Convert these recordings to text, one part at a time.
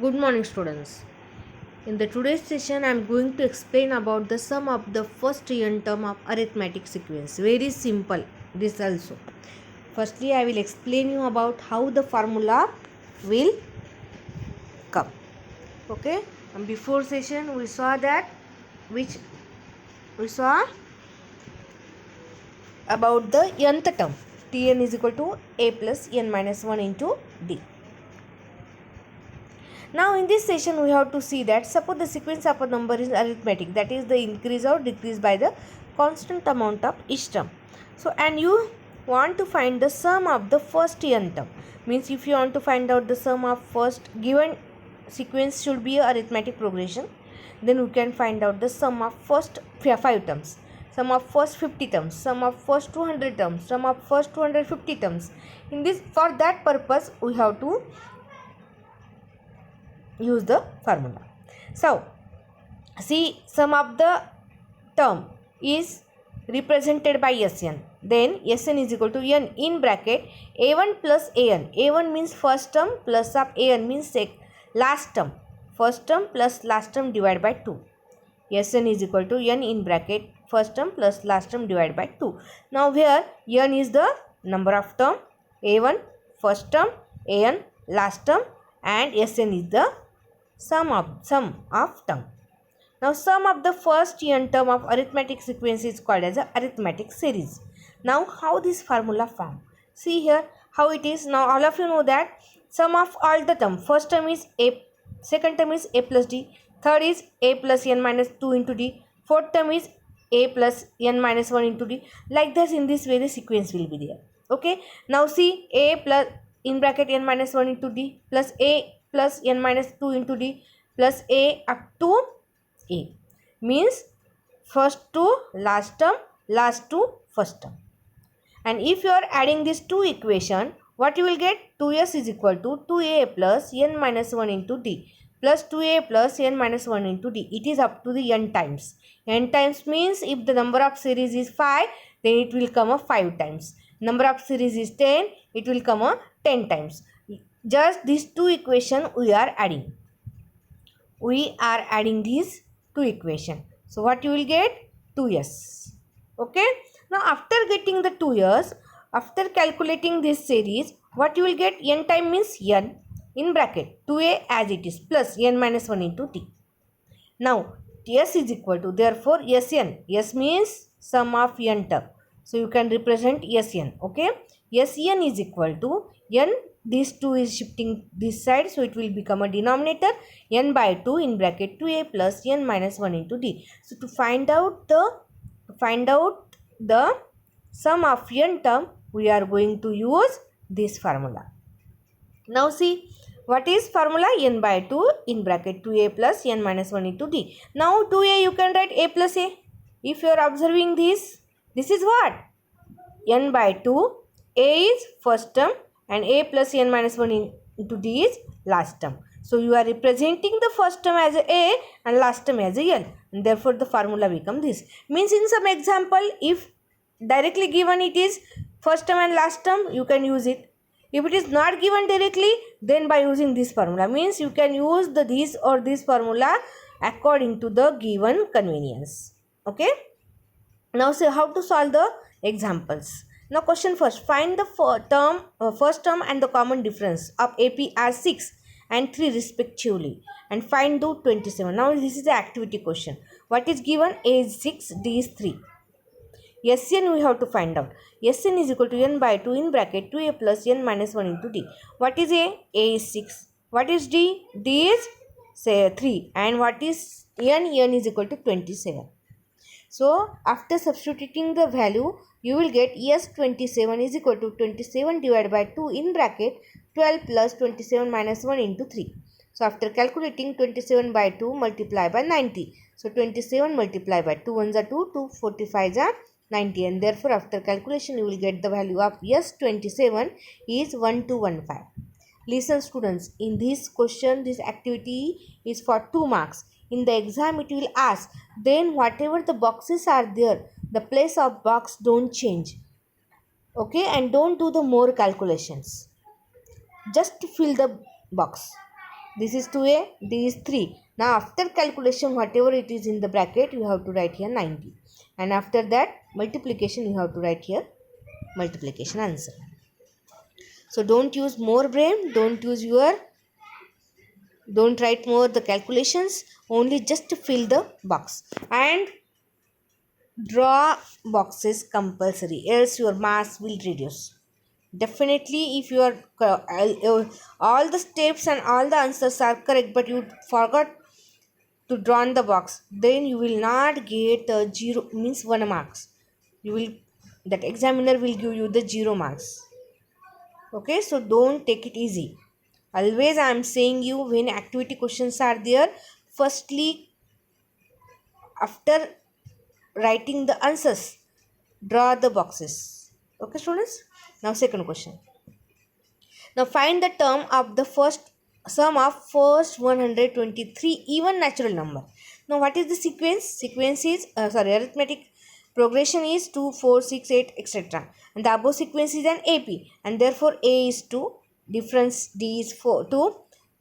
Good morning, students. In the today's session, I am going to explain about the sum of the first n term of arithmetic sequence. Very simple. This also. Firstly, I will explain you about how the formula will come. Okay. And before session, we saw that which we saw about the nth term. Tn is equal to a plus n minus 1 into d. Now in this session we have to see that suppose the sequence of a number is arithmetic, that is the increase or decrease by the constant amount of each term. So and you want to find the sum of the first n term, means if you want to find out the sum of first given sequence should be a arithmetic progression, then we can find out the sum of first 5 terms, sum of first 50 terms, sum of first 200 terms, sum of first 250 terms. In this, for that purpose we have to use the formula. So see, sum of the term is represented by Sn, then Sn is equal to n in bracket a1 plus an. A1 means first term plus of an means last term, first term plus last term divided by 2. Sn is equal to n in bracket first term plus last term divided by 2. Now here n is the number of term, a1 first term, an last term, and Sn is the sum of term. Now sum of the first n term of arithmetic sequence is called as a arithmetic series. Now how this formula form? See here how it is. Now all of you know that sum of all the term, first term is a, second term is a plus d, third is a plus n minus 2 into d, fourth term is a plus n minus 1 into d. Like this, in this way the sequence will be there. Okay. Now see, a plus in bracket n minus 1 into d plus a plus n minus 2 into d plus a up to a, means first to last term, last to first term. And if you are adding these two equation, what you will get? 2s is equal to 2a plus n minus 1 into d plus 2a plus n minus 1 into d. It is up to the n times. N times means if the number of series is 5, then it will come a 5 times. Number of series is 10, it will come a 10 times. Just these two equation we are adding. We are adding these two equation. So what you will get? 2s. Okay. Now after getting the 2s, after calculating this series, what you will get? N time means n in bracket 2a as it is plus n minus 1 into t. Now s is equal to, therefore Sn, s means sum of n term. So you can represent Sn. Okay. Sn is equal to n, these 2 is shifting this side, so it will become a denominator n by 2 in bracket 2a plus n minus 1 into d. So to find out the sum of n term, we are going to use this formula. Now see, what is formula? N by 2 in bracket 2a plus n minus 1 into d. Now 2a you can write a plus a. If you are observing this is what? N by 2, a is first term and a plus n minus 1 into d is last term. So you are representing the first term as a and last term as a n, and therefore the formula becomes this. Means in some example, if directly given it is first term and last term, you can use it. If it is not given directly, then by using this formula, means you can use the this or this formula according to the given convenience. Okay. Now say how to solve the examples. Now question first, find the first term and the common difference of AP are 6 and 3 respectively, and find the 27. Now this is the activity question. What is given? A is 6, D is 3. Sn we have to find out. Sn is equal to n by 2 in bracket 2a plus n minus 1 into d. What is A? A is 6. What is D? D is say 3. And what is n? N is equal to 27. So after substituting the value, you will get S27 is equal to 27 divided by 2 in bracket 12 plus 27 minus 1 into 3. So after calculating 27 by 2 multiply by 90. So 27 multiply by 2 ones are 2, 2 45s are 90, and therefore after calculation you will get the value of S27 is 1215. Listen students, in this question, this activity is for 2 marks. In the exam it will ask, then whatever the boxes are there, the place of box don't change. Okay, and don't do the more calculations. Just fill the box. This is 2a, this is 3. Now after calculation, whatever it is in the bracket, you have to write here 90. And after that multiplication, you have to write here multiplication answer. So don't use more brain, don't write more the calculations, only just fill the box. And draw boxes compulsory, else your mass will reduce. Definitely, if you are all the steps and all the answers are correct, but you forgot to draw on the box, then you will not get 0 means 1 marks. You will, that examiner will give you the 0 marks. Okay, so don't take it easy. Always I am saying you, when activity questions are there, firstly after writing the answers, draw the boxes. Okay students, now second question. Now find the term of the first sum of first 123 even natural number. Now what is the sequence? Sequence is arithmetic progression is 2, 4, 6, 8, etc. And the above sequence is an AP, and therefore A is 2, difference D is 2,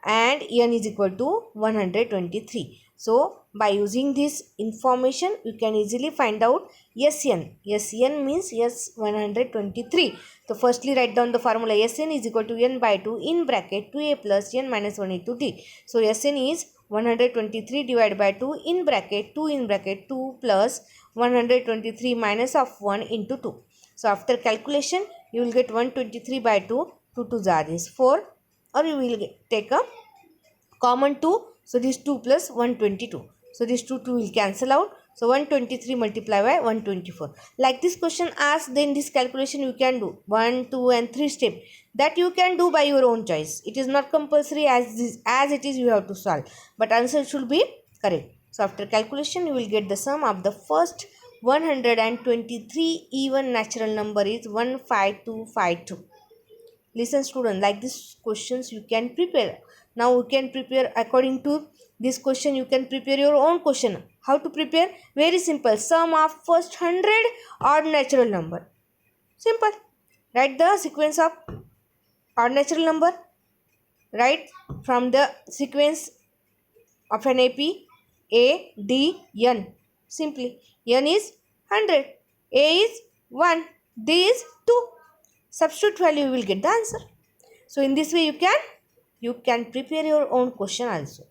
and N is equal to 123. So by using this information, you can easily find out SN. SN means S123. So firstly write down the formula. SN is equal to N by 2 in bracket 2A plus N minus 1 into D. So SN is 123 divided by 2 in bracket 2 plus 123 minus of 1 into 2. So after calculation, you will get 123 by 2. 2 2 is 4, or you will take a common 2. So this 2 plus 122. So this 2 will cancel out. So 123 multiplied by 124. Like this question asked, then this calculation you can do 1, 2 and 3 step. That you can do by your own choice. It is not compulsory as it is you have to solve. But answer should be correct. So after calculation, you will get the sum of the first 123 even natural number is 15252. Listen student, like these questions you can prepare. Now you can prepare according to this question. You can prepare your own question. How to prepare? Very simple. Sum of first 100 odd natural number. Simple. Write the sequence of odd natural number. Write from the sequence of an AP A, D, N. Simply. N is 100. A is 1. D is 2. Substitute value, you will get the answer. So in this way you can prepare your own question also.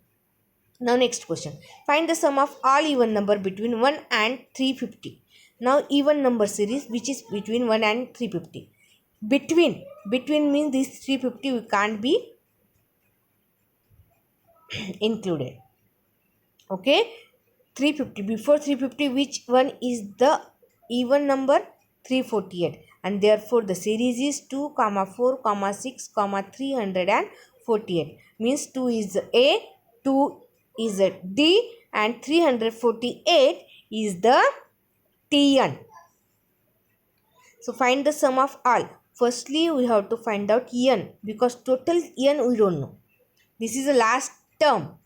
Now next question. Find the sum of all even number between 1 and 350. Now even number series which is between 1 and 350. Between means this 350 we can't be included. Okay, 350, before 350 which one is the even number? 348, and therefore the series is 2, 4, 6, 348. Means 2 is A, 2 is a D, and 348 is the TN. So find the sum of all. Firstly we have to find out N, because total N we don't know. This is the last term.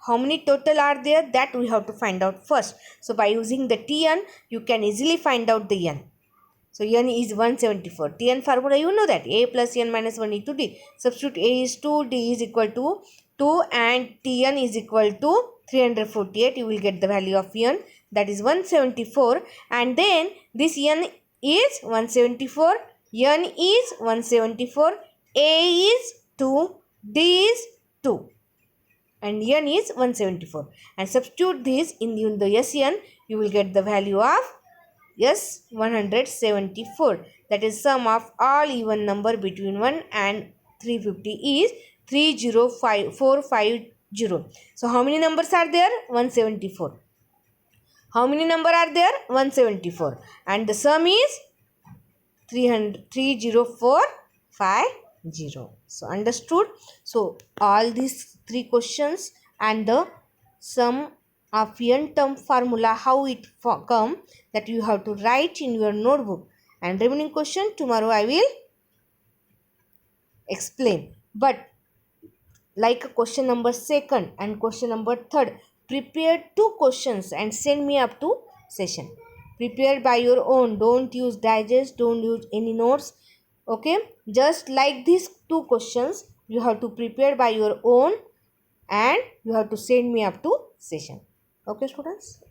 How many total are there, that we have to find out first. So by using the Tn, you can easily find out the n. So n is 174. Tn formula you know that, a plus n minus 1 into d. Substitute a is 2, d is equal to 2 and Tn is equal to 348. You will get the value of n, that is 174. And then this n is 174, n is 174, a is 2, d is 2. And n is 174, and substitute this in the Sn, you will get the value of S 174. That is sum of all even number between 1 and 350 is 30450. So how many numbers are there? 174. How many number are there? 174, and the sum is 30450. So understood? So all these three questions and the sum of n term formula, how it come, that you have to write in your notebook, and remaining question tomorrow I will explain. But like question number 2 and question number 3, prepare 2 questions and send me up to session. Prepare by your own, don't use digest, don't use any notes. Okay, just like these 2 questions, you have to prepare by your own and you have to send me up to session. Okay students.